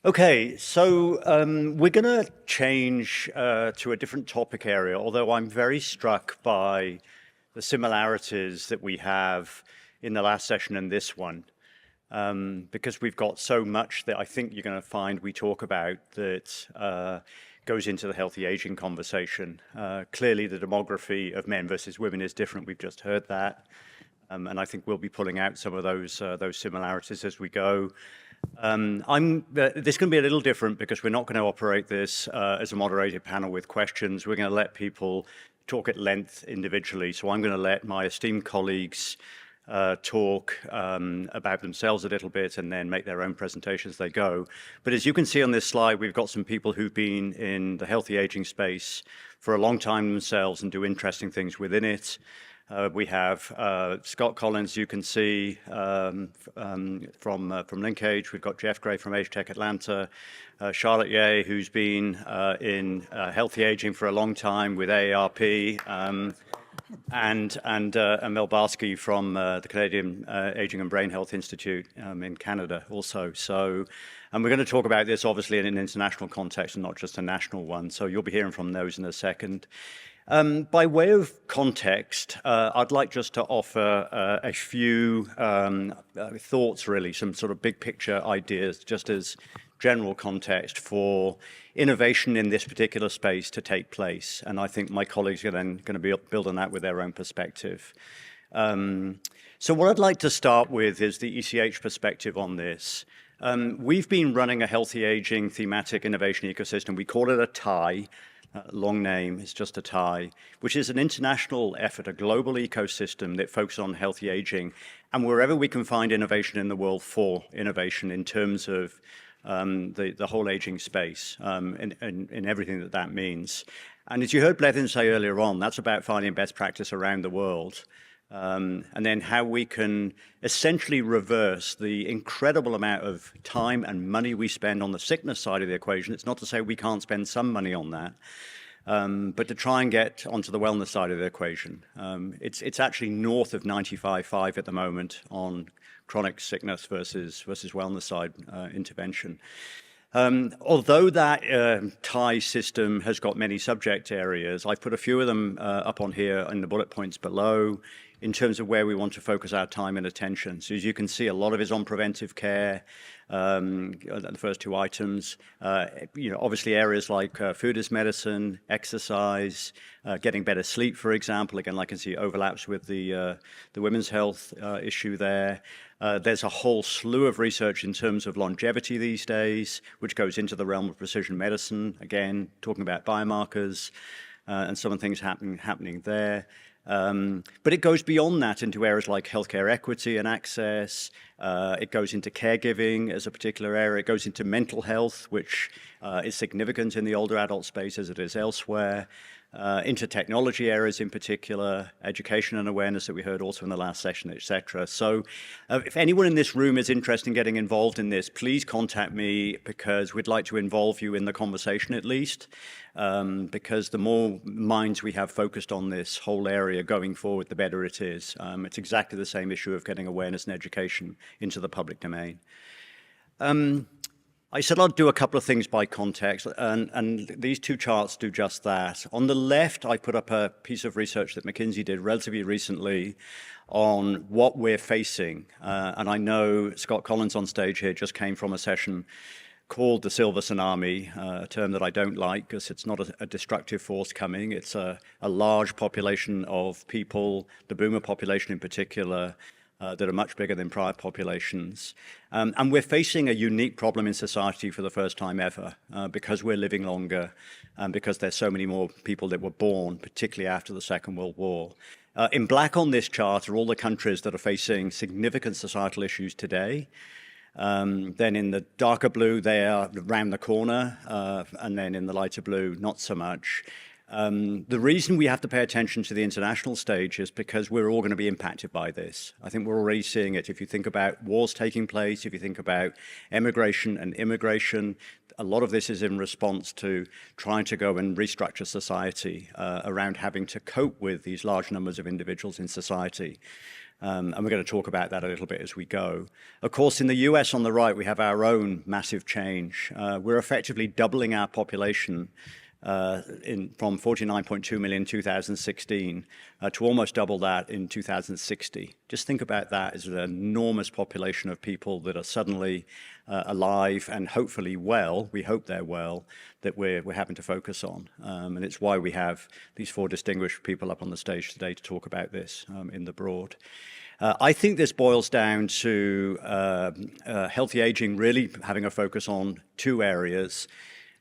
Okay, so we're going to change to a different topic area, although I'm very struck by the similarities that we have in the last session and this one, because we've got so much that I think you're going to find we talk about that goes into the healthy aging conversation. Clearly, the demography of men versus women is different. We've just heard that, and I think we'll be pulling out some of those similarities as we go. This can be a little different because we're not going to operate this as a moderated panel with questions. We're going to let people talk at length individually. So I'm going to let my esteemed colleagues talk about themselves a little bit and then make their own presentations as they go. But as you can see on this slide, we've got some people who've been in the healthy aging space for a long time themselves and do interesting things within it. We have Scott Collins, you can see from Linkage. We've got Jeff Gray from HTech Atlanta, Charlotte Yeh, who's been in healthy aging for a long time with AARP, and Mel Barsky from the Canadian Aging and Brain Health Institute in Canada also. So, and we're going to talk about this obviously in an international context and not just a national one. So you'll be hearing from those in a second. By way of context, I'd like just to offer a few thoughts, really, some sort of big picture ideas, just as general context for innovation in this particular space to take place. And I think my colleagues are then going to be building that with their own perspective. So what I'd like to start with is the ECH perspective on this. We've been running a healthy aging thematic innovation ecosystem. We call it a TIE. Long name, it's just a TIE, which is an international effort, a global ecosystem that focuses on healthy aging, and wherever we can find innovation in the world for innovation in terms of the whole aging space, in everything that means. And as you heard Blevin say earlier on, that's about finding best practice around the world. And then how we can essentially reverse the incredible amount of time and money we spend on the sickness side of the equation. It's not to say we can't spend some money on that, but to try and get onto the wellness side of the equation. It's actually north of 95.5 at the moment on chronic sickness versus wellness side intervention. Although that TIE system has got many subject areas, I've put a few of them up on here in the bullet points below in terms of where we want to focus our time and attention. So as you can see, a lot of it is on preventive care, the first two items. Obviously areas like food as medicine, exercise, getting better sleep, for example. Again, I can see overlaps with the women's health issue there. There's a whole slew of research in terms of longevity these days, which goes into the realm of precision medicine. Again, talking about biomarkers and some of the things happening there. But it goes beyond that into areas like healthcare equity and access. It goes into caregiving as a particular area. It goes into mental health, which is significant in the older adult space as it is elsewhere. Into technology areas in particular, education and awareness that we heard also in the last session, etc. So if anyone in this room is interested in getting involved in this, please contact me because we'd like to involve you in the conversation at least, because the more minds we have focused on this whole area going forward, the better it is. It's exactly the same issue of getting awareness and education into the public domain. I said I'd do a couple of things by context, and these two charts do just that. On the left, I put up a piece of research that McKinsey did relatively recently on what we're facing. And I know Scott Collins on stage here just came from a session called the Silver Tsunami, a term that I don't like because it's not a destructive force coming. It's a large population of people, the boomer population in particular, that are much bigger than prior populations. And we're facing a unique problem in society for the first time ever because we're living longer and because there's so many more people that were born, particularly after the Second World War. In black on this chart are all the countries that are facing significant societal issues today. Then in the darker blue, they are around the corner, and then in the lighter blue, not so much. The reason we have to pay attention to the international stage is because we're all going to be impacted by this. I think we're already seeing it. If you think about wars taking place, if you think about emigration and immigration, a lot of this is in response to trying to go and restructure society around having to cope with these large numbers of individuals in society. And we're going to talk about that a little bit as we go. Of course, in the US on the right, we have our own massive change. We're effectively doubling our population from 49.2 million in 2016 to almost double that in 2060. Just think about that as an enormous population of people that are suddenly alive and hopefully well, we hope they're well, that we're having to focus on. And it's why we have these 4 distinguished people up on the stage today to talk about this in the broad. I think this boils down to healthy aging really having a focus on 2 areas.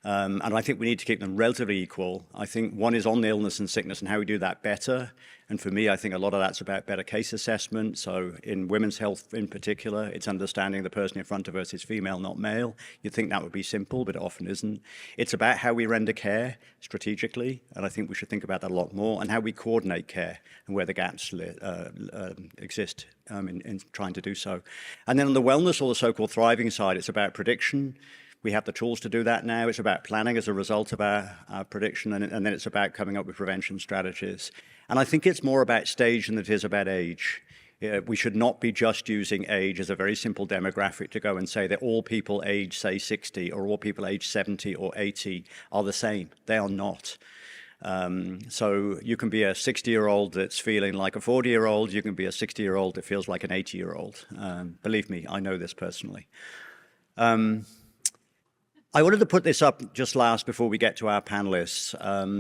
And I think we need to keep them relatively equal. I think one is on illness and sickness and how we do that better. And for me, I think a lot of that's about better case assessment. So in women's health in particular, it's understanding the person in front of us is female, not male. You'd think that would be simple, but it often isn't. It's about how we render care strategically, and I think we should think about that a lot more, and how we coordinate care and where the gaps exist in trying to do so. And then on the wellness or the so-called thriving side, it's about prediction. We have the tools to do that now. It's about planning as a result of our prediction, and then it's about coming up with prevention strategies. And I think it's more about stage than it is about age. We should not be just using age as a very simple demographic to go and say that all people age, say, 60, or all people age 70 or 80 are the same. They are not. So you can be a 60-year-old that's feeling like a 40-year-old. You can be a 60-year-old that feels like an 80-year-old. Believe me, I know this personally. I wanted to put this up just last before we get to our panelists,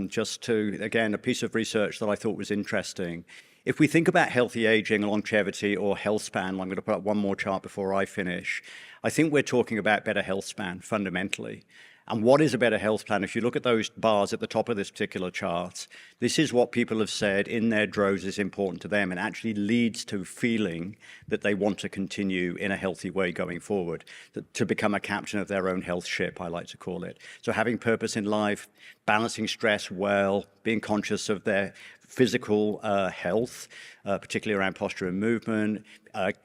just to, again, a piece of research that I thought was interesting. If we think about healthy aging, longevity, or health span, I'm going to put up one more chart before I finish. I think we're talking about better health span, fundamentally. And what is a better health plan? If you look at those bars at the top of this particular chart, this is what people have said in their droves is important to them and actually leads to feeling that they want to continue in a healthy way going forward, to become a captain of their own health ship, I like to call it. So having purpose in life, balancing stress well, being conscious of their physical health, particularly around posture and movement,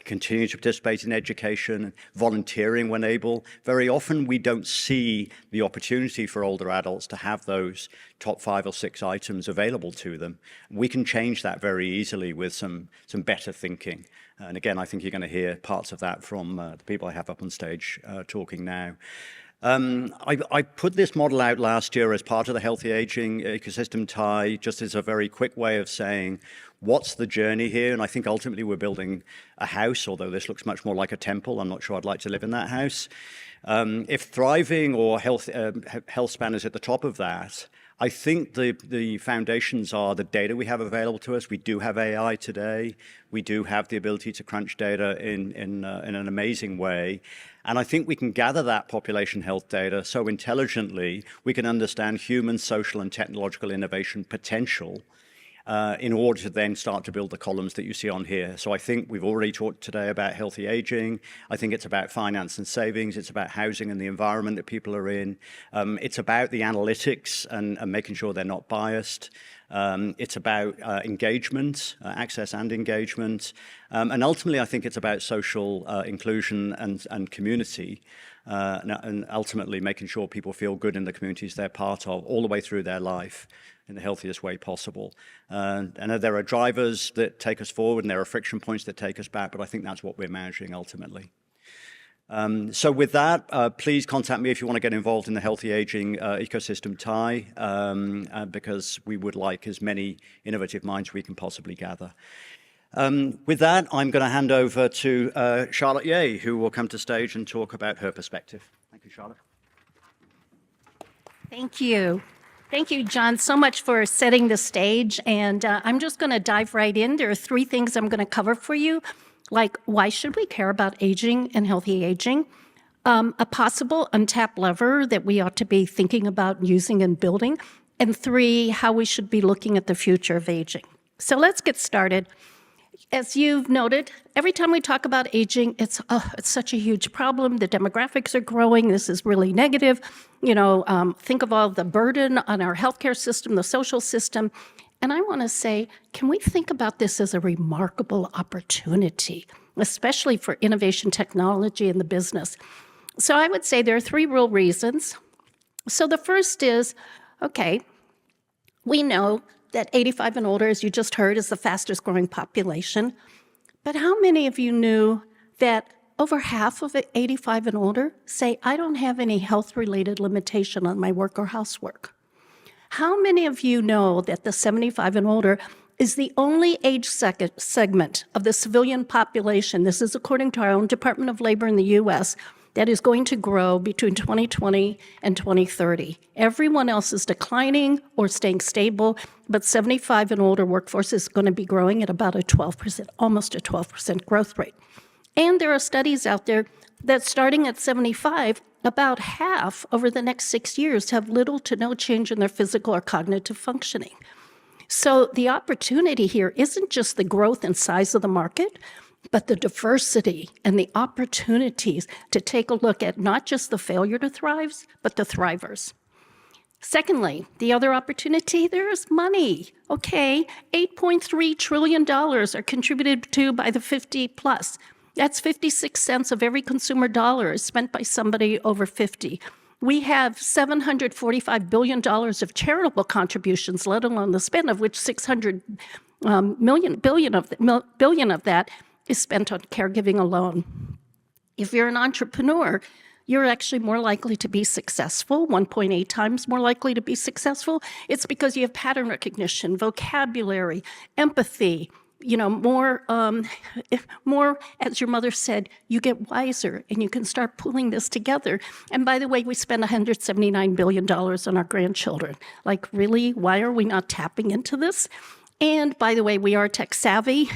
continue to participate in education, volunteering when able. Very often we don't see the opportunity for older adults to have those top 5 or 6 items available to them. We can change that very easily with some better thinking. And again, I think you're going to hear parts of that from the people I have up on stage talking now. I put this model out last year as part of the Healthy Aging Ecosystem tie, just as a very quick way of saying, what's the journey here? And I think ultimately we're building a house, although this looks much more like a temple. I'm not sure I'd like to live in that house. If thriving or health span is at the top of that, I think the foundations are the data we have available to us. We do have AI today. We do have the ability to crunch data in an amazing way. And I think we can gather that population health data so intelligently we can understand human, social, and technological innovation potential in order to then start to build the columns that you see on here. So I think we've already talked today about healthy aging. I think it's about finance and savings. It's about housing and the environment that people are in. It's about the analytics and making sure they're not biased. It's about engagement, access and engagement. And ultimately, I think it's about social inclusion and community. And ultimately making sure people feel good in the communities they're part of all the way through their life in the healthiest way possible. And there are drivers that take us forward and there are friction points that take us back, but I think that's what we're managing ultimately. So with that, please contact me if you want to get involved in the Healthy Aging Ecosystem tie, because we would like as many innovative minds we can possibly gather. With that, I'm going to hand over to Charlotte Yeh, who will come to stage and talk about her perspective. Thank you, Charlotte. Thank you. Thank you, John, so much for setting the stage. And I'm just going to dive right in. There are 3 things I'm going to cover for you, like why should we care about aging and healthy aging, a possible untapped lever that we ought to be thinking about using and building, and 3, how we should be looking at the future of aging. So let's get started. As you've noted, every time we talk about aging, it's such a huge problem. The demographics are growing. This is really negative. You know, think of all the burden on our healthcare system, the social system. And I want to say, can we think about this as a remarkable opportunity, especially for innovation technology in the business? So I would say there are 3 real reasons. So the first is, okay, we know that 85 and older, as you just heard, is the fastest growing population. But how many of you knew that over half of 85 and older say, I don't have any health-related limitation on my work or housework? How many of you know that the 75 and older is the only age segment of the civilian population, this is according to our own Department of Labor in the US, that is going to grow between 2020 and 2030. Everyone else is declining or staying stable, but 75 and older workforce is going to be growing at about a 12%, almost a 12% growth rate. And there are studies out there that starting at 75, about half over the next 6 years have little to no change in their physical or cognitive functioning. So the opportunity here isn't just the growth and size of the market, but the diversity and the opportunities to take a look at not just the failure to thrive, but the thrivers. Secondly, the other opportunity, there is money. Okay, $8.3 trillion are contributed to by the 50 plus. That's 56 cents of every consumer dollar is spent by somebody over 50. We have $745 billion of charitable contributions, let alone the spend, of which 600 billion of that is spent on caregiving alone. If you're an entrepreneur, you're actually more likely to be successful, 1.8 times more likely to be successful. It's because you have pattern recognition, vocabulary, empathy, more, as your mother said, you get wiser and you can start pulling this together. And by the way, we spend $179 billion on our grandchildren. Like, really, why are we not tapping into this? And by the way, we are tech savvy.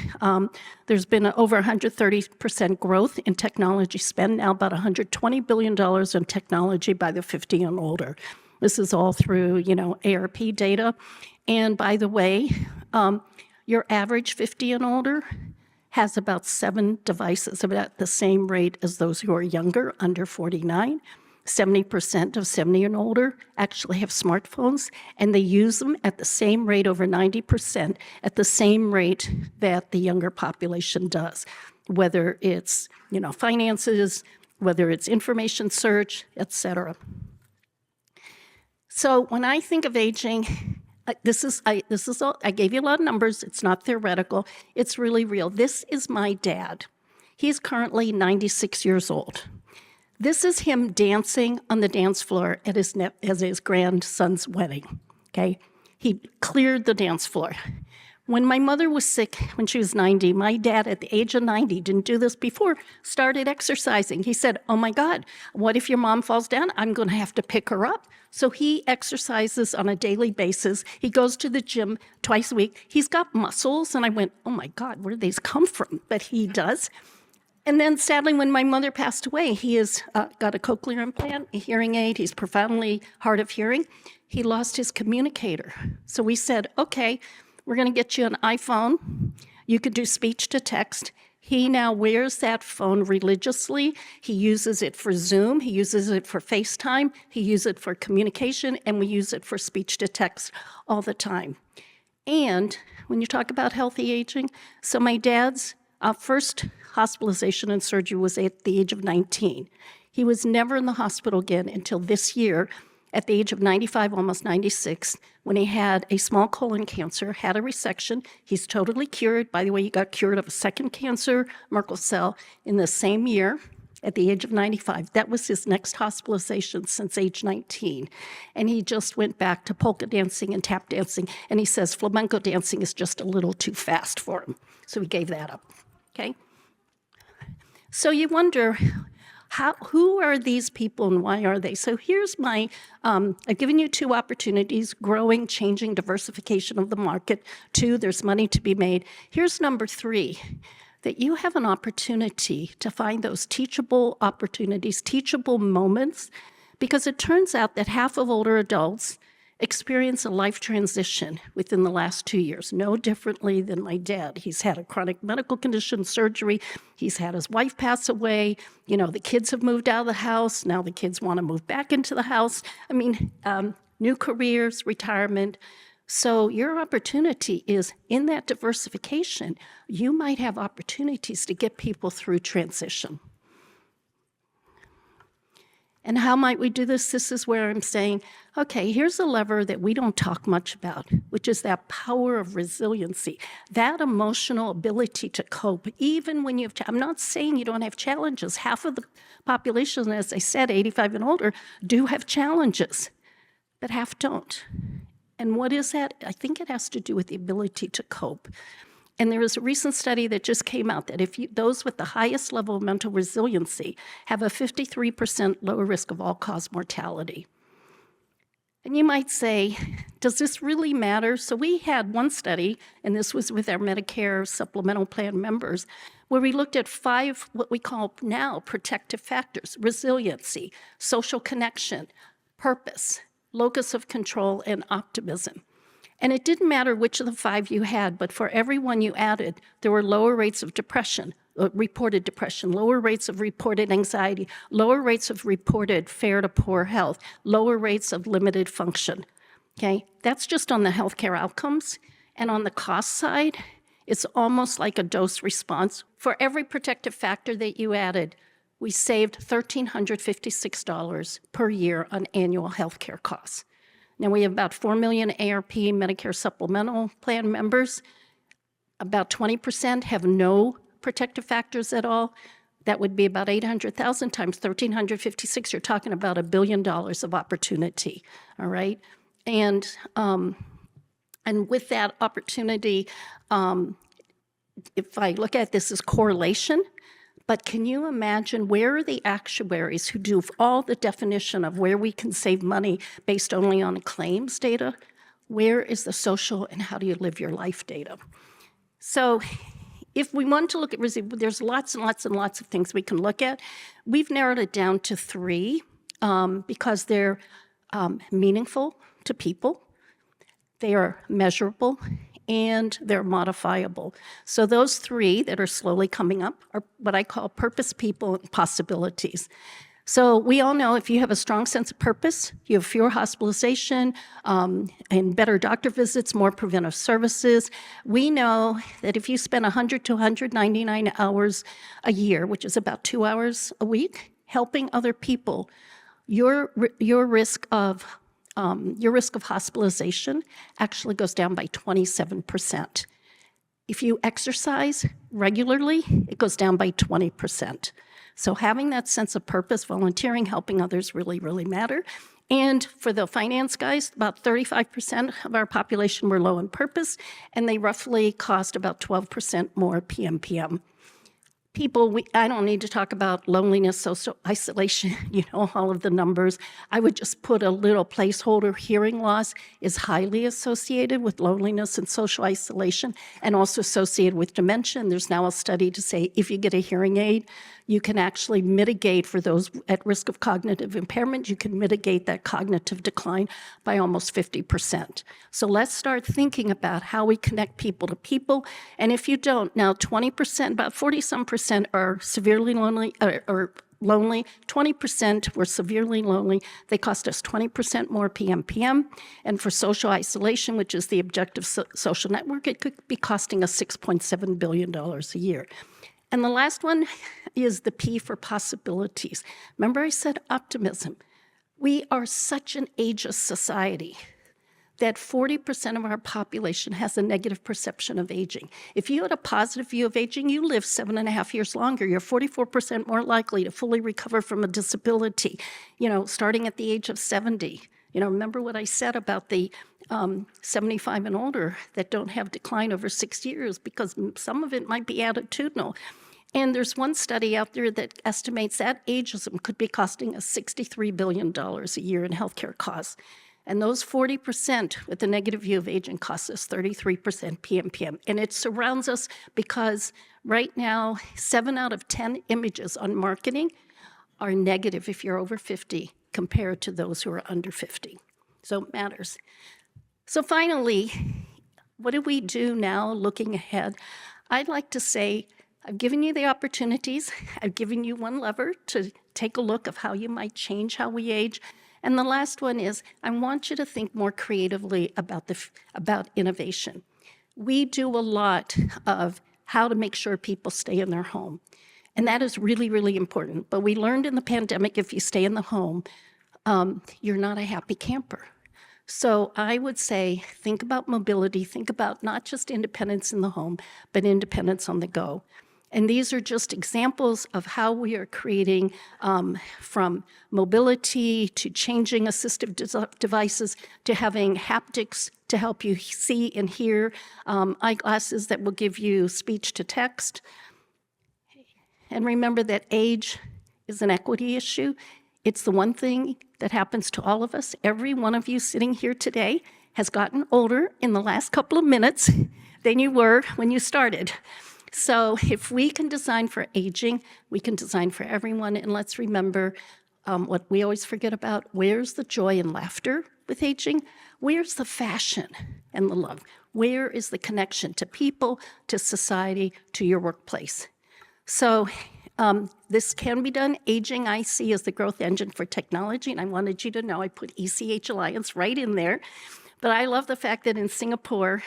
There's been over 130% growth in technology spend, now about $120 billion in technology by the 50 and older. This is all through, ARP data. And by the way, your average 50 and older has about 7 devices, about the same rate as those who are younger, under 49. 70% of 70 and older actually have smartphones, and they use them at the same rate, over 90%, at the same rate that the younger population does, whether it's, finances, whether it's information search, et cetera. So when I think of aging, this is all, I gave you a lot of numbers. It's not theoretical. It's really real. This is my dad. He's currently 96 years old. This is him dancing on the dance floor at his grandson's wedding, okay? He cleared the dance floor. When my mother was sick, when she was 90, my dad, at the age of 90, didn't do this before, started exercising. He said, oh my God, what if your mom falls down? I'm going to have to pick her up. So he exercises on a daily basis. He goes to the gym twice a week. He's got muscles. And I went, oh my God, where do these come from? But he does. And then sadly, when my mother passed away, he has got a cochlear implant, a hearing aid. He's profoundly hard of hearing. He lost his communicator. So we said, okay, we're going to get you an iPhone. You could do speech to text. He now wears that phone religiously. He uses it for Zoom. He uses it for FaceTime. He uses it for communication, and we use it for speech to text all the time. And when you talk about healthy aging, so my dad's first hospitalization and surgery was at the age of 19. He was never in the hospital again until this year, at the age of 95, almost 96, when he had a small colon cancer, had a resection. He's totally cured. By the way, he got cured of a second cancer, Merkel cell, in the same year at the age of 95. That was his next hospitalization since age 19. And he just went back to polka dancing and tap dancing. And he says flamenco dancing is just a little too fast for him. So he gave that up, okay? So you wonder, who are these people and why are they? So here's my, I've given you 2 opportunities: growing, changing, diversification of the market. 2, there's money to be made. Here's number 3, that you have an opportunity to find those teachable opportunities, teachable moments, because it turns out that half of older adults experience a life transition within the last 2 years, no differently than my dad. He's had a chronic medical condition, surgery. He's had his wife pass away. The kids have moved out of the house. Now the kids want to move back into the house. I mean, new careers, retirement. So your opportunity is in that diversification. You might have opportunities to get people through transition. And how might we do this? This is where I'm saying, okay, here's a lever that we don't talk much about, which is that power of resiliency, that emotional ability to cope, even when you have, I'm not saying you don't have challenges. Half of the population, as I said, 85 and older, do have challenges, but half don't. And what is that? I think it has to do with the ability to cope. And there was a recent study that just came out that those with the highest level of mental resiliency have a 53% lower risk of all-cause mortality. And you might say, does this really matter? So we had one study, and this was with our Medicare supplemental plan members, where we looked at 5 what we call now protective factors: resiliency, social connection, purpose, locus of control, and optimism. And it didn't matter which of the 5 you had, but for every one you added, there were lower rates of depression, reported depression, lower rates of reported anxiety, lower rates of reported fair to poor health, lower rates of limited function. Okay, that's just on the healthcare outcomes. And on the cost side, it's almost like a dose response. For every protective factor that you added, we saved $1,356 per year on annual healthcare costs. Now, we have about 4 million ARP Medicare supplemental plan members. About 20% have no protective factors at all. That would be about 800,000 times 1,356. You're talking about $1 billion of opportunity, all right? And with that opportunity, if I look at this as correlation, but can you imagine where are the actuaries who do all the definition of where we can save money based only on claims data? Where is the social and how do you live your life data? So if we want to look at there's lots and lots and lots of things we can look at. We've narrowed it down to 3 because they're meaningful to people, they are measurable, and they're modifiable. So those 3 that are slowly coming up are what I call purpose, people, and possibilities. So we all know if you have a strong sense of purpose, you have fewer hospitalization and better doctor visits, more preventive services. We know that if you spend 100 to 199 hours a year, which is about 2 hours a week, helping other people, your risk of hospitalization actually goes down by 27%. If you exercise regularly, it goes down by 20%. So having that sense of purpose, volunteering, helping others really, really matter. And for the finance guys, about 35% of our population were low in purpose, and they roughly cost about 12% more PMPM. People, I don't need to talk about loneliness, social isolation, all of the numbers. I would just put a little placeholder. Hearing loss is highly associated with loneliness and social isolation and also associated with dementia. And there's now a study to say if you get a hearing aid, you can actually mitigate for those at risk of cognitive impairment, you can mitigate that cognitive decline by almost 50%. So let's start thinking about how we connect people to people. And if you don't, now 20%, about 40-some percent are severely lonely, or lonely, 20% were severely lonely. They cost us 20% more PMPM. And for social isolation, which is the objective social network, it could be costing us $6.7 billion a year. And the last one is the P for possibilities. Remember I said optimism. We are such an ageist society that 40% of our population has a negative perception of aging. If you had a positive view of aging, you live 7.5 years longer. You're 44% more likely to fully recover from a disability, starting at the age of 70. Remember what I said about the 75 and older that don't have decline over 6 years, because some of it might be attitudinal. And there's one study out there that estimates that ageism could be costing us $63 billion a year in healthcare costs. And those 40% with the negative view of aging costs us 33% PMPM. And it surrounds us because right now, 7 out of 10 images on marketing are negative if you're over 50 compared to those who are under 50. So it matters. So finally, what do we do now looking ahead? I'd like to say, I've given you the opportunities. I've given you one lever to take a look of how you might change how we age. And the last one is, I want you to think more creatively about innovation. We do a lot of how to make sure people stay in their home. And that is really, really important. But we learned in the pandemic, if you stay in the home, you're not a happy camper. So I would say, think about mobility, think about not just independence in the home, but independence on the go. And these are just examples of how we are creating from mobility to changing assistive devices to having haptics to help you see and hear, eyeglasses that will give you speech to text. And remember that age is an equity issue. It's the one thing that happens to all of us. Every one of you sitting here today has gotten older in the last couple of minutes than you were when you started. So if we can design for aging, we can design for everyone. And let's remember what we always forget about: where's the joy and laughter with aging? Where's the fashion and the love? Where is the connection to people, to society, to your workplace? So this can be done. Aging I see as the growth engine for technology, and I wanted you to know I put ECHAlliance right in there. But I love the fact that in Singapore,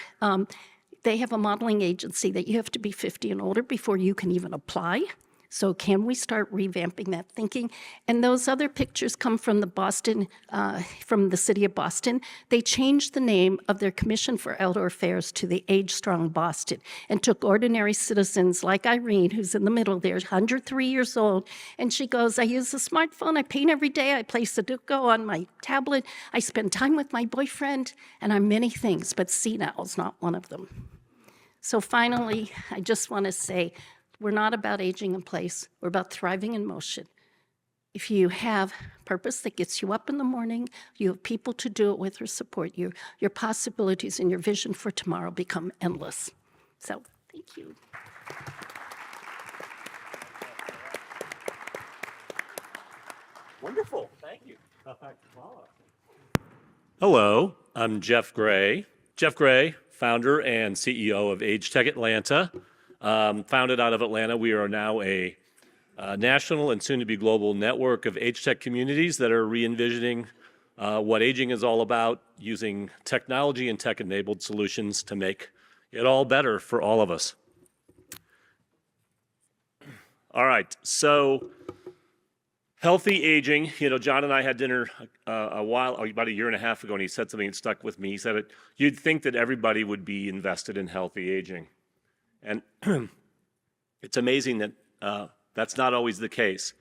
they have a modeling agency that you have to be 50 and older before you can even apply. So can we start revamping that thinking? And those other pictures come from from the city of Boston. They changed the name of their Commission for Elder Affairs to the Age Strong Boston and took ordinary citizens like Irene, who's in the middle there, 103 years old. And she goes, I use a smartphone, I paint every day, I play Sudoku on my tablet, I spend time with my boyfriend, and I'm many things, but senile is not one of them. So finally, I just want to say, we're not about aging in place. We're about thriving in motion. If you have purpose that gets you up in the morning, you have people to do it with or support you, your possibilities and your vision for tomorrow become endless. So thank you. Wonderful. Thank you. Hello, I'm Jeff Gray. Jeff Gray, founder and CEO of HLTH Atlanta. Founded out of Atlanta, we are now a national and soon-to-be global network of age-tech communities that are re-envisioning what aging is all about, using technology and tech-enabled solutions to make it all better for all of us. All right, so healthy aging. You know, John and I had dinner about a year and a half ago, and he said something that stuck with me. He said, you'd think that everybody would be invested in healthy aging. And it's amazing that that's not always the case.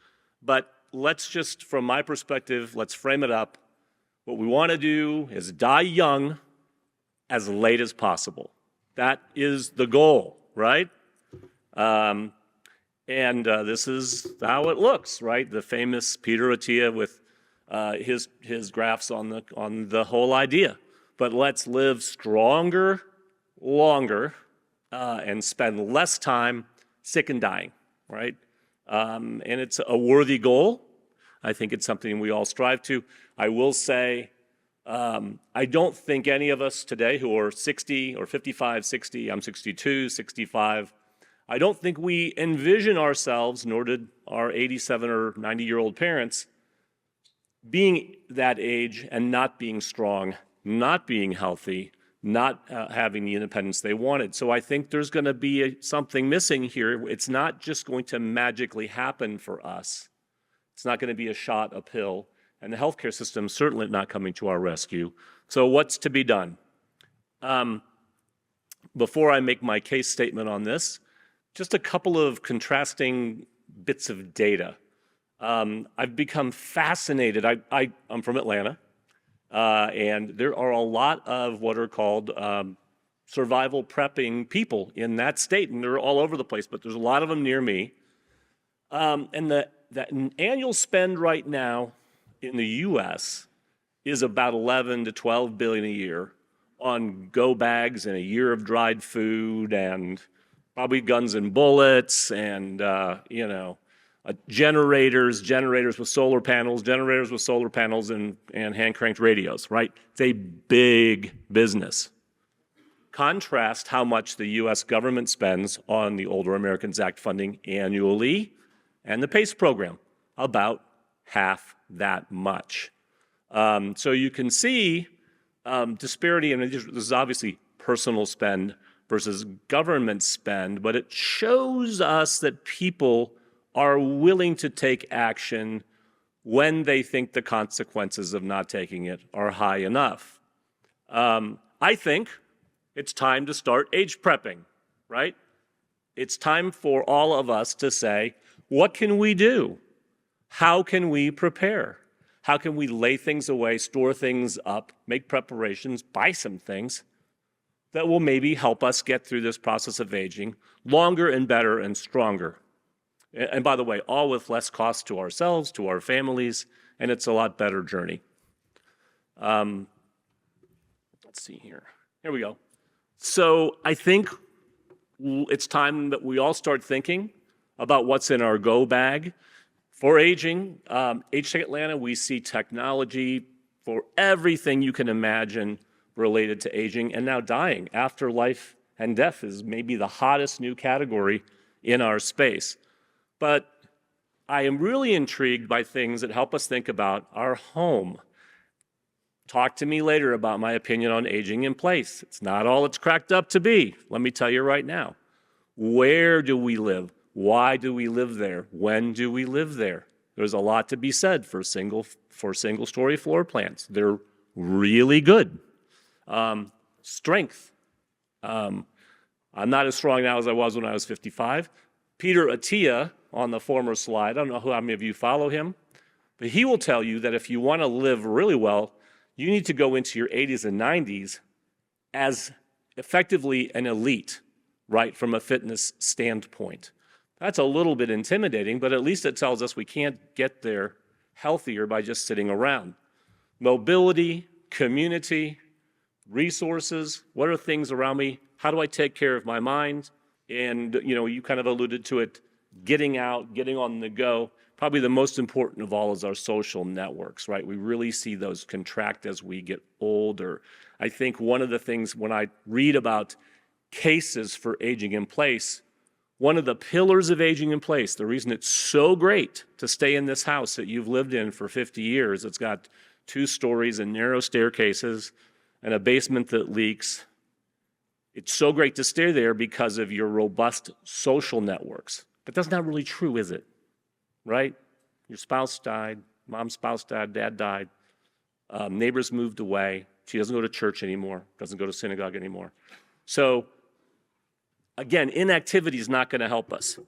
But let's just, from my perspective, let's frame it up. What we want to do is die young as late as possible. That is the goal, right? This is how it looks, right? The famous Peter Attia with his graphs on the whole idea. But let's live stronger, longer, and spend less time sick and dying, right? And it's a worthy goal. I think it's something we all strive to. I will say, I don't think any of us today who are 60 or 55, 60, I'm 62, 65, I don't think we envision ourselves, nor did our 87 or 90-year-old parents, being that age and not being strong, not being healthy, not having the independence they wanted. So I think there's going to be something missing here. It's not just going to magically happen for us. It's not going to be a shot, a pill, and the healthcare system certainly not coming to our rescue. So what's to be done? Before I make my case statement on this, just a couple of contrasting bits of data. I've become fascinated. I'm from Atlanta. And there are a lot of what are called survival prepping people in that state, and they're all over the place, but there's a lot of them near me. And that annual spend right now in the U.S. is about 11 to 12 billion a year on go bags and a year of dried food and probably guns and bullets and, generators with solar panels and hand-cranked radios, right? It's a big business. Contrast how much the U.S. government spends on the Older Americans Act funding annually and the PACE program, about half that much. So you can see disparity, and this is obviously personal spend versus government spend, but it shows us that people are willing to take action when they think the consequences of not taking it are high enough. I think it's time to start age prepping, right? It's time for all of us to say, what can we do? How can we prepare? How can we lay things away, store things up, make preparations, buy some things that will maybe help us get through this process of aging longer and better and stronger? And by the way, all with less cost to ourselves, to our families, and it's a lot better journey. Let's see here. Here we go. So I think it's time that we all start thinking about what's in our go bag. For aging, HTech Atlanta, we see technology for everything you can imagine related to aging and now dying. Afterlife and death is maybe the hottest new category in our space. But I am really intrigued by things that help us think about our home. Talk to me later about my opinion on aging in place. It's not all it's cracked up to be. Let me tell you right now. Where do we live? Why do we live there? When do we live there? There's a lot to be said for single-story floor plans. They're really good. Strength. I'm not as strong now as I was when I was 55. Peter Attia, on the former slide, I don't know how many of you follow him, but he will tell you that if you want to live really well, you need to go into your 80s and 90s as effectively an elite, right, from a fitness standpoint. That's a little bit intimidating, but at least it tells us we can't get there healthier by just sitting around. Mobility, community, resources, what are things around me? How do I take care of my mind? And, you kind of alluded to it, getting out, getting on the go. Probably the most important of all is our social networks, right? We really see those contract as we get older. I think one of the things when I read about cases for aging in place, one of the pillars of aging in place, the reason it's so great to stay in this house that you've lived in for 50 years, it's got 2 stories and narrow staircases and a basement that leaks. It's so great to stay there because of your robust social networks. But that's not really true, is it? Right? Your spouse died, mom's spouse died, dad died, neighbors moved away, she doesn't go to church anymore, doesn't go to synagogue anymore. So, again, inactivity is not going to help us.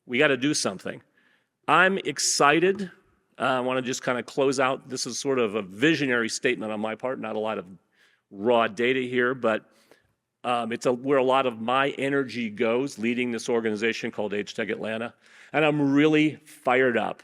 We got to do something. I'm excited. I want to just kind of close out. This is sort of a visionary statement on my part, not a lot of raw data here, but it's where a lot of my energy goes, leading this organization called HTech Atlanta. And I'm really fired up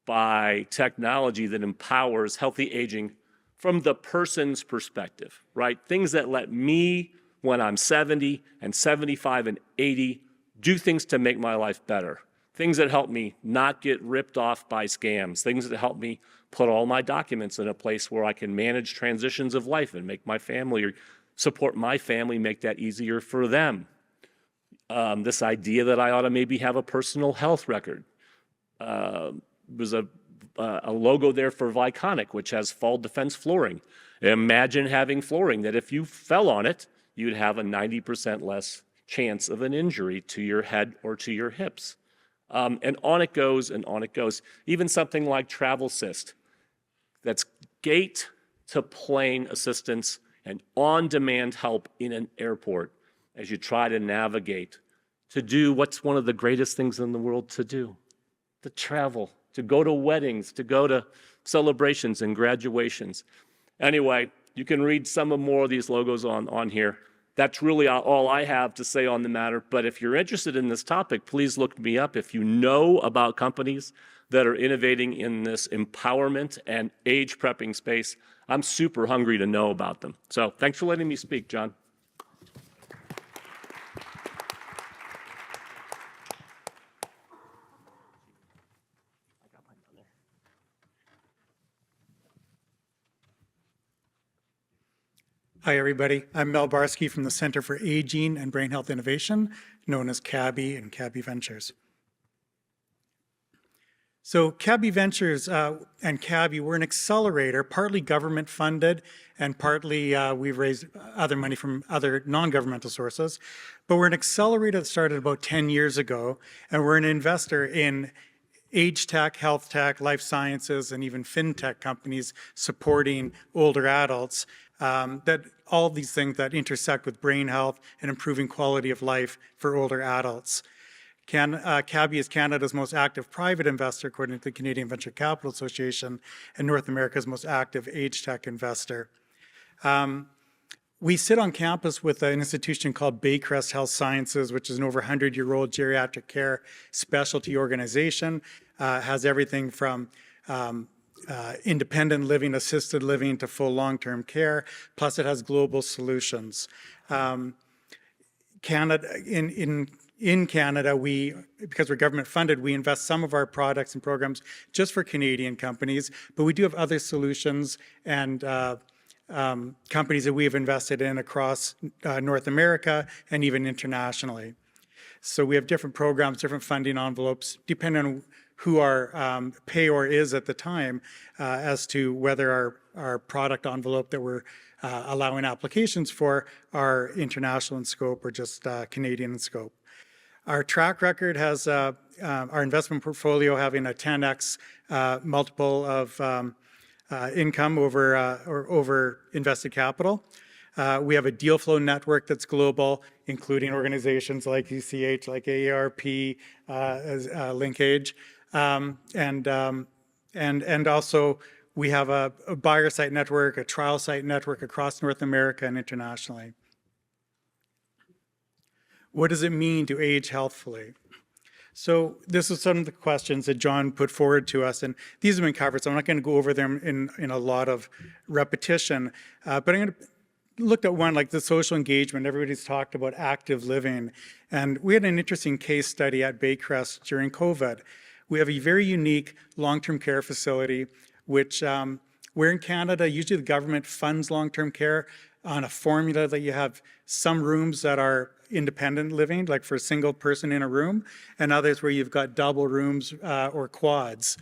by technology that empowers healthy aging from the person's perspective, right? Things that let me, when I'm 70 and 75 and 80, do things to make my life better. Things that help me not get ripped off by scams. Things that help me put all my documents in a place where I can manage transitions of life and make my family or support my family, make that easier for them. This idea that I ought to maybe have a personal health record. There's a logo there for Viconic, which has fall defense flooring. Imagine having flooring that if you fell on it, you'd have a 90% less chance of an injury to your head or to your hips. And on it goes and on it goes. Even something like Travel Assist, that's gate to plane assistance and on-demand help in an airport as you try to navigate, to do what's one of the greatest things in the world to do, to travel, to go to weddings, to go to celebrations and graduations. Anyway, you can read some more of these logos on here. That's really all I have to say on the matter. But if you're interested in this topic, please look me up. If you know about companies that are innovating in this empowerment and age prepping space, I'm super hungry to know about them. So thanks for letting me speak, John. Hi, everybody. I'm Mel Barsky from the Center for Aging and Brain Health Innovation, known as CABI and CABI Ventures. So Cabby Ventures and Cabby, we're an accelerator, partly government funded and partly we've raised other money from other non-governmental sources. But we're an accelerator that started about 10 years ago, and we're an investor in age tech, health tech, life sciences, and even fintech companies supporting older adults. That all of these things that intersect with brain health and improving quality of life for older adults. Cabby is Canada's most active private investor, according to the Canadian Venture Capital Association, and North America's most active age tech investor. We sit on campus with an institution called Baycrest Health Sciences, which is an over 100-year-old geriatric care specialty organization. Has everything from independent living, assisted living, to full long-term care. Plus, it has global solutions. In Canada, because we're government funded, we invest some of our products and programs just for Canadian companies, but we do have other solutions and companies that we have invested in across North America and even internationally. So we have different programs, different funding envelopes, depending on who our payor is at the time, as to whether our product envelope that we're allowing applications for are international in scope or just Canadian in scope. Our track record has our investment portfolio having a 10x multiple of income over invested capital. We have a deal flow network that's global, including organizations like ECHLTH, like AARP, Linkage, and also we have a buyer site network, a trial site network across North America and internationally. What does it mean to age healthfully? So this is some of the questions that John put forward to us, and these have been covered, so I'm not going to go over them in a lot of repetition, but I'm going to look at one like the social engagement. Everybody's talked about active living, and we had an interesting case study at Baycrest during COVID. We have a very unique long-term care facility, which where in Canada, usually the government funds long-term care on a formula that you have some rooms that are independent living, like for a single person in a room, and others where you've got double rooms or quads.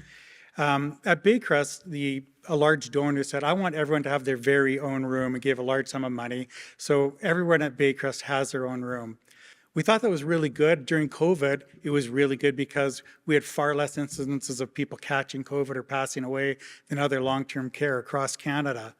At Baycrest, a large donor said, I want everyone to have their very own room, and gave a large sum of money. So everyone at Baycrest has their own room. We thought that was really good. During COVID, it was really good because we had far less incidences of people catching COVID or passing away than other long-term care across Canada.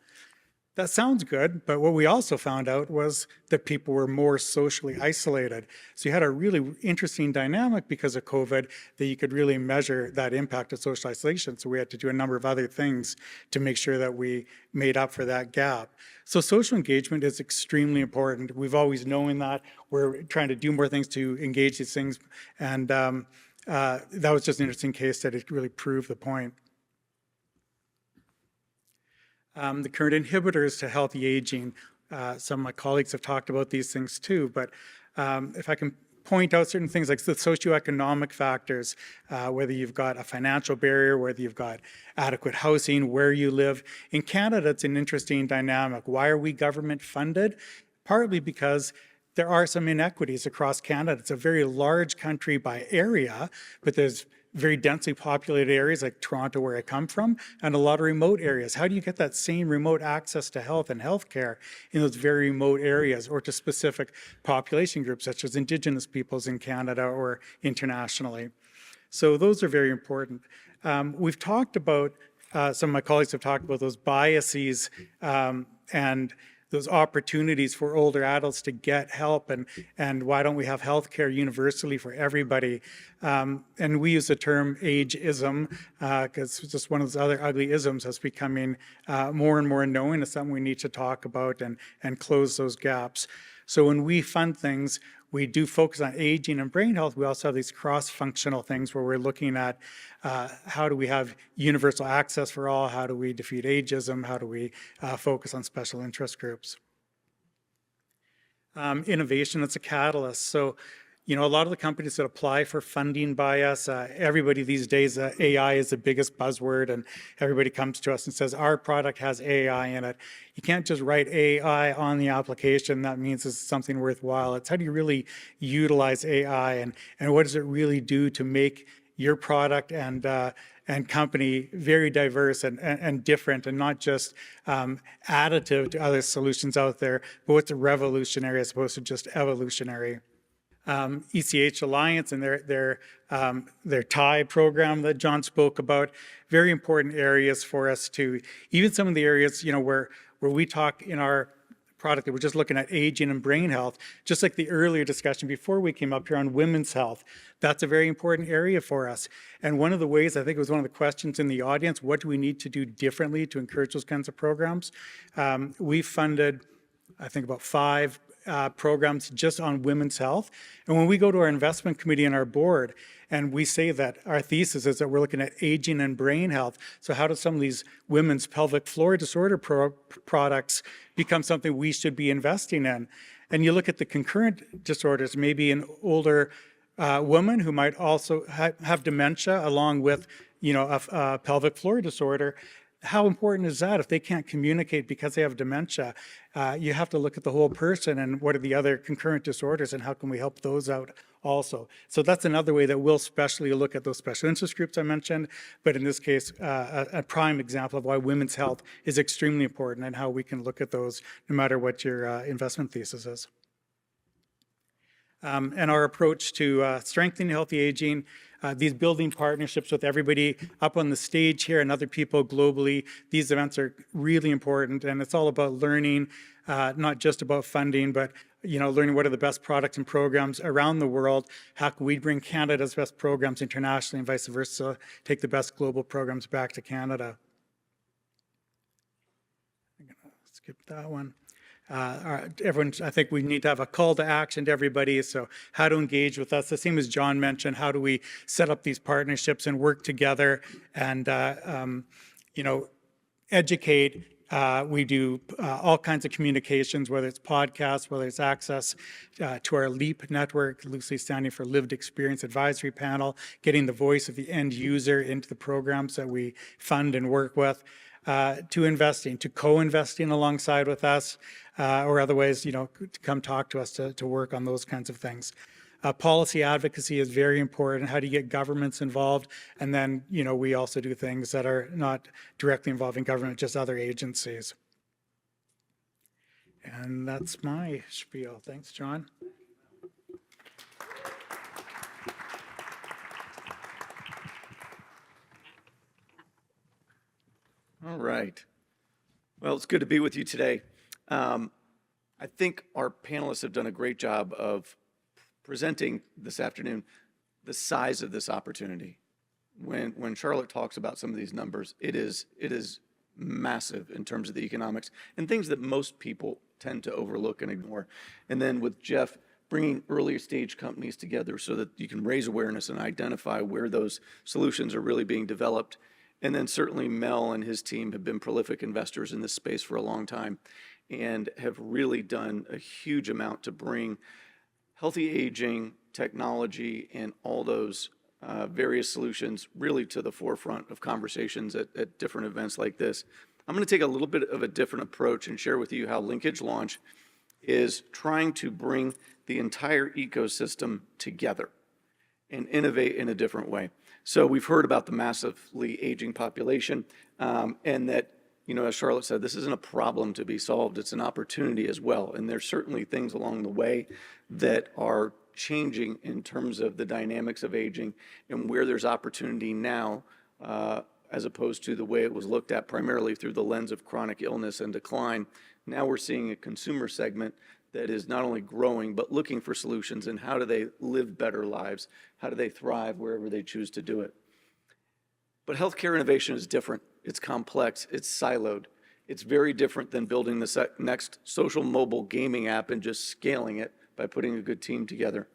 That sounds good, but what we also found out was that people were more socially isolated. So you had a really interesting dynamic because of COVID that you could really measure that impact of social isolation. So we had to do a number of other things to make sure that we made up for that gap. So social engagement is extremely important. We've always known that. We're trying to do more things to engage these things. And that was just an interesting case that it really proved the point. The current inhibitors to healthy aging. Some of my colleagues have talked about these things too, but if I can point out certain things like the socioeconomic factors, whether you've got a financial barrier, whether you've got adequate housing, where you live. In Canada, it's an interesting dynamic. Why are we government funded? Partly because there are some inequities across Canada. It's a very large country by area, but there's very densely populated areas like Toronto, where I come from, and a lot of remote areas. How do you get that same remote access to health and healthcare in those very remote areas, or to specific population groups such as Indigenous peoples in Canada or internationally? So those are very important. We've talked about, some of my colleagues have talked about those biases and those opportunities for older adults to get help, and why don't we have healthcare universally for everybody? And we use the term ageism because it's just one of those other ugly isms that's becoming more and more known. It's something we need to talk about and close those gaps. So when we fund things, we do focus on aging and brain health. We also have these cross-functional things where we're looking at how do we have universal access for all? How do we defeat ageism? How do we focus on special interest groups? Innovation, it's a catalyst. So, you know, a lot of the companies that apply for funding by us, everybody these days, AI is the biggest buzzword, and everybody comes to us and says, our product has AI in it. You can't just write AI on the application. That means it's something worthwhile. It's how do you really utilize AI, and what does it really do to make your product and company very diverse and different, and not just additive to other solutions out there, but what's revolutionary as opposed to just evolutionary. ECHAlliance and their TIE program that John spoke about, very important areas for us to, even some of the areas, where we talk in our product that we're just looking at aging and brain health, just like the earlier discussion before we came up here on women's health. That's a very important area for us. And one of the ways, I think it was one of the questions in the audience, what do we need to do differently to encourage those kinds of programs? We funded, I think, about 5 programs just on women's health. And when we go to our investment committee and our board, and we say that our thesis is that we're looking at aging and brain health, so how do some of these women's pelvic floor disorder products become something we should be investing in? And you look at the concurrent disorders, maybe an older woman who might also have dementia along with, a pelvic floor disorder. How important is that if they can't communicate because they have dementia? You have to look at the whole person and what are the other concurrent disorders and how can we help those out also. So that's another way that we'll specially look at those special interest groups I mentioned, but in this case, a prime example of why women's health is extremely important and how we can look at those no matter what your investment thesis is. And our approach to strengthening healthy aging, these building partnerships with everybody up on the stage here and other people globally. These events are really important, and it's all about learning, not just about funding, but learning what are the best products and programs around the world. How can we bring Canada's best programs internationally and vice versa, take the best global programs back to Canada. I'm gonna skip that one. Everyone, I think we need to have a call to action to everybody. So how to engage with us. The same as John mentioned, how do we set up these partnerships and work together and, educate. We do all kinds of communications, whether it's podcasts, whether it's access to our LEAP network, loosely standing for Lived Experience Advisory Panel, getting the voice of the end user into the programs that we fund and work with. To investing, to co-investing alongside with us, or otherwise, to come talk to us to work on those kinds of things. Policy advocacy is very important. How do you get governments involved? And then, we also do things that are not directly involving government, just other agencies. And that's my spiel. Thanks, John. All right. Well, it's good to be with you today. I think our panelists have done a great job of presenting this afternoon the size of this opportunity. When Charlotte talks about some of these numbers, it is massive in terms of the economics and things that most people tend to overlook and ignore. And then with Jeff bringing earlier stage companies together so that you can raise awareness and identify where those solutions are really being developed. And then certainly Mel and his team have been prolific investors in this space for a long time and have really done a huge amount to bring healthy aging, technology, and all those various solutions really to the forefront of conversations at different events like this. I'm going to take a little bit of a different approach and share with you how Linkage Launch is trying to bring the entire ecosystem together and innovate in a different way. So we've heard about the massively aging population and that, as Charlotte said, this isn't a problem to be solved, it's an opportunity as well. And there's certainly things along the way that are changing in terms of the dynamics of aging and where there's opportunity now as opposed to the way it was looked at primarily through the lens of chronic illness and decline. Now we're seeing a consumer segment that is not only growing, but looking for solutions and how do they live better lives? How do they thrive wherever they choose to do it? But healthcare innovation is different. It's complex, it's siloed. It's very different than building the next social mobile gaming app and just scaling it by putting a good team together.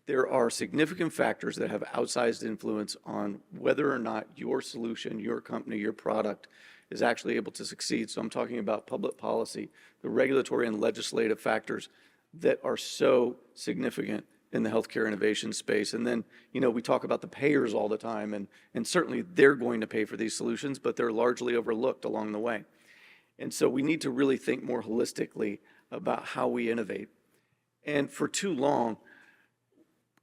There are significant factors that have outsized influence on whether or not your solution, your company, your product is actually able to succeed. So I'm talking about public policy, the regulatory and legislative factors that are so significant in the healthcare innovation space. And then, we talk about the payers all the time, and certainly they're going to pay for these solutions, but they're largely overlooked along the way. And so we need to really think more holistically about how we innovate. And for too long,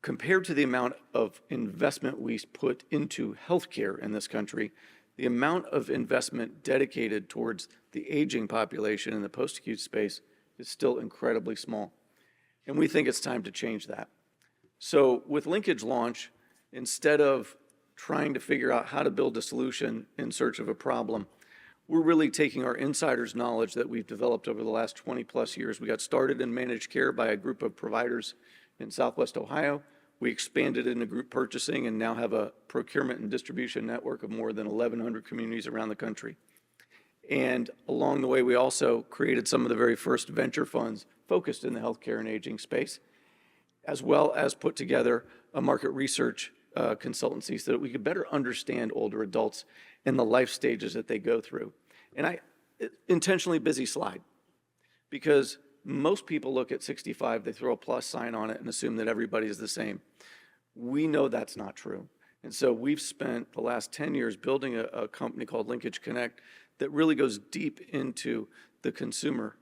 compared to the amount of investment we put into healthcare in this country, the amount of investment dedicated towards the aging population in the post-acute space is still incredibly small. And we think it's time to change that. So with Linkage Launch, instead of trying to figure out how to build a solution in search of a problem, we're really taking our insider's knowledge that we've developed over the last 20 plus years. We got started in managed care by a group of providers in Southwest Ohio. We expanded into group purchasing and now have a procurement and distribution network of more than 1,100 communities around the country. And along the way, we also created some of the very first venture funds focused in the healthcare and aging space, as well as put together a market research consultancy so that we could better understand older adults and the life stages that they go through. And I intentionally busy slide, because most people look at 65, they throw a plus sign on it and assume that everybody is the same. We know that's not true. And so we've spent the last 10 years building a company called Linkage Connect that really goes deep into the consumer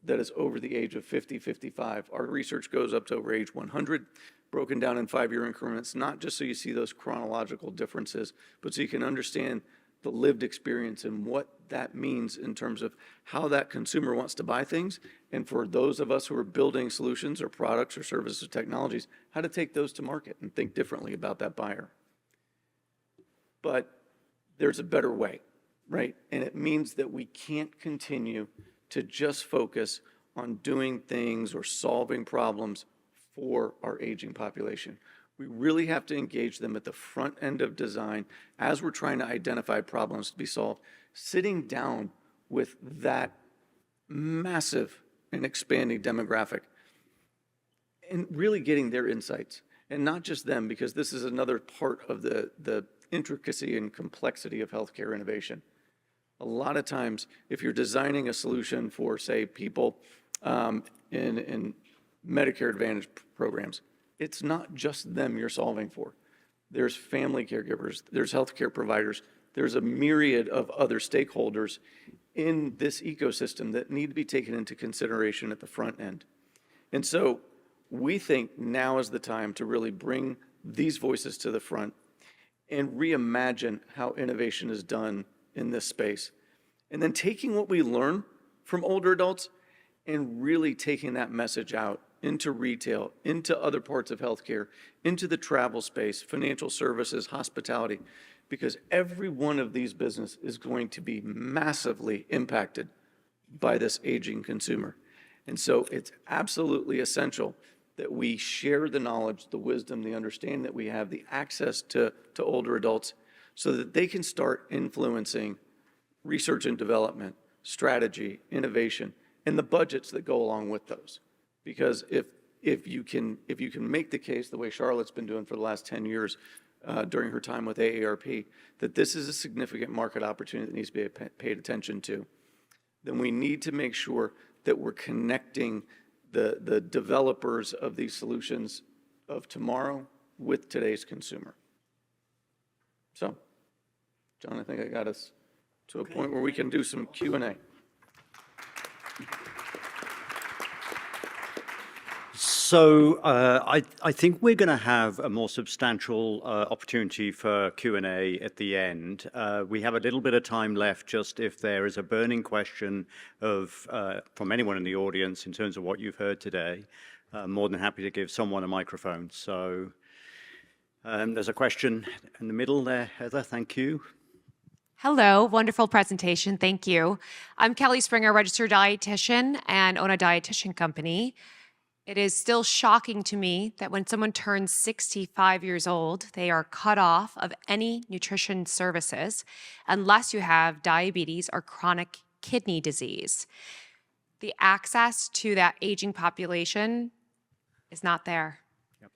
that is over the age of 50, 55. Our research goes up to over age 100, broken down in 5-year increments, not just so you see those chronological differences, but so you can understand the lived experience and what that means in terms of how that consumer wants to buy things. And for those of us who are building solutions or products or services or technologies, how to take those to market and think differently about that buyer. But there's a better way, right? And it means that we can't continue to just focus on doing things or solving problems for our aging population. We really have to engage them at the front end of design as we're trying to identify problems to be solved, sitting down with that massive and expanding demographic and really getting their insights. And not just them, because this is another part of the intricacy and complexity of healthcare innovation. A lot of times, if you're designing a solution for, say, people in Medicare Advantage programs, it's not just them you're solving for. There's family caregivers, there's healthcare providers, there's a myriad of other stakeholders in this ecosystem that need to be taken into consideration at the front end. And so we think now is the time to really bring these voices to the front and reimagine how innovation is done in this space. And then taking what we learn from older adults and really taking that message out into retail, into other parts of healthcare, into the travel space, financial services, hospitality, because every one of these businesses is going to be massively impacted by this aging consumer. And so it's absolutely essential that we share the knowledge, the wisdom, the understanding that we have, the access to older adults, so that they can start influencing research and development, strategy, innovation, and the budgets that go along with those. Because if you can make the case the way Charlotte's been doing for the last 10 years during her time with AARP, that this is a significant market opportunity that needs to be paid attention to, then we need to make sure that we're connecting the developers of these solutions of tomorrow with today's consumer. So, John, I think I got us to a point where we can do some Q&A. So I think we're going to have a more substantial opportunity for Q&A at the end. We have a little bit of time left, just if there is a burning question from anyone in the audience in terms of what you've heard today. I'm more than happy to give someone a microphone. So there's a question in the middle there, Heather. Thank you. Hello, wonderful presentation. Thank you. I'm Kelly Springer, registered dietitian and own a dietitian company. It is still shocking to me that when someone turns 65 years old, they are cut off of any nutrition services unless you have diabetes or chronic kidney disease. The access to that aging population is not there. Yep.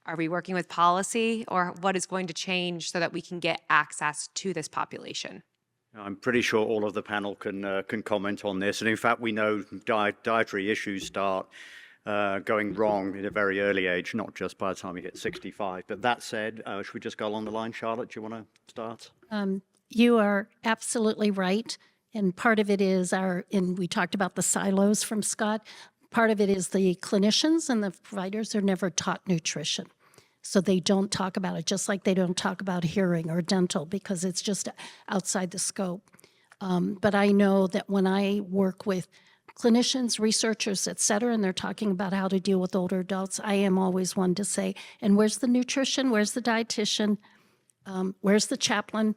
Are we working with policy, or what is going to change so that we can get access to this population? I'm pretty sure all of the panel can comment on this. And in fact, we know dietary issues start going wrong at a very early age, not just by the time you hit 65. But that said, should we just go along the line? Charlotte, do you want to start? You are absolutely right. And part of it is and we talked about the silos from Scott. Part of it is the clinicians and the providers are never taught nutrition. So they don't talk about it, just like they don't talk about hearing or dental because it's just outside the scope. But I know that when I work with clinicians, researchers, et cetera, and they're talking about how to deal with older adults, I am always one to say, and where's the nutrition? Where's the dietitian? Where's the chaplain?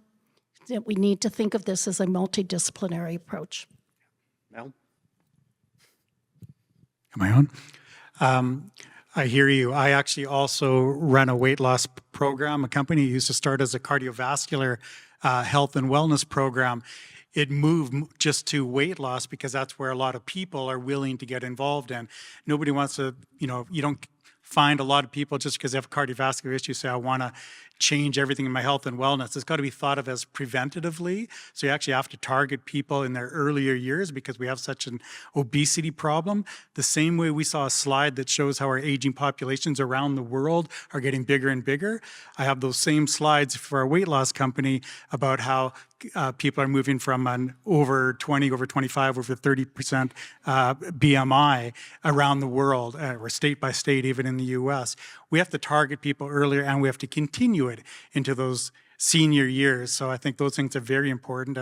That we need to think of this as a multidisciplinary approach. Mel? Am I on? I hear you. I actually also run a weight loss program. A company used to start as a cardiovascular health and wellness program. It moved just to weight loss because that's where a lot of people are willing to get involved in. Nobody wants to, you don't find a lot of people just because they have cardiovascular issues say, I want to change everything in my health and wellness. It's got to be thought of as preventatively. So you actually have to target people in their earlier years because we have such an obesity problem. The same way we saw a slide that shows how our aging populations around the world are getting bigger and bigger. I have those same slides for our weight loss company about how people are moving from an over 20, over 25, over 30% BMI around the world, or state by state, even in the US. We have to target people earlier and we have to continue it into those senior years. So I think those things are very important.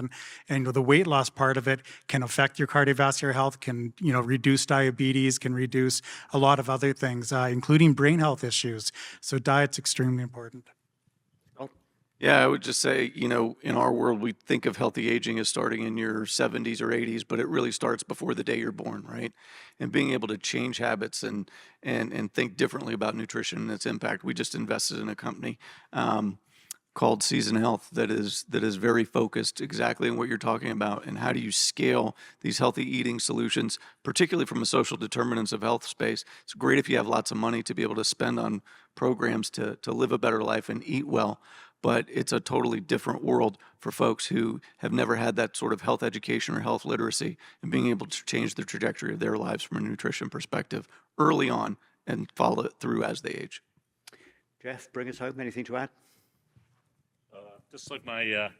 And the weight loss part of it can affect your cardiovascular health, can reduce diabetes, can reduce a lot of other things, including brain health issues. So diet's extremely important. Yeah, I would just say, in our world, we think of healthy aging as starting in your 70s or 80s, but it really starts before the day you're born, right? And being able to change habits and think differently about nutrition and its impact. We just invested in a company called Season Health that is very focused exactly on what you're talking about and how do you scale these healthy eating solutions, particularly from a social determinants of health space. It's great if you have lots of money to be able to spend on programs to live a better life and eat well. But it's a totally different world for folks who have never had that sort of health education or health literacy and being able to change the trajectory of their lives from a nutrition perspective early on and follow it through as they age. Jeff, bring us home. Anything to add? Just like my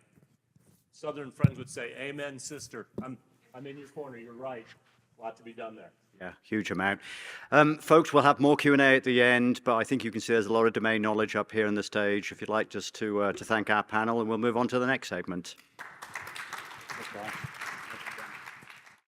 Southern friends would say, amen, sister. I'm in your corner. You're right. A lot to be done there. Yeah, huge amount. Folks, we'll have more Q&A at the end, but I think you can see there's a lot of domain knowledge up here on the stage. If you'd like just to thank our panel, and we'll move on to the next segment. Thanks, guys.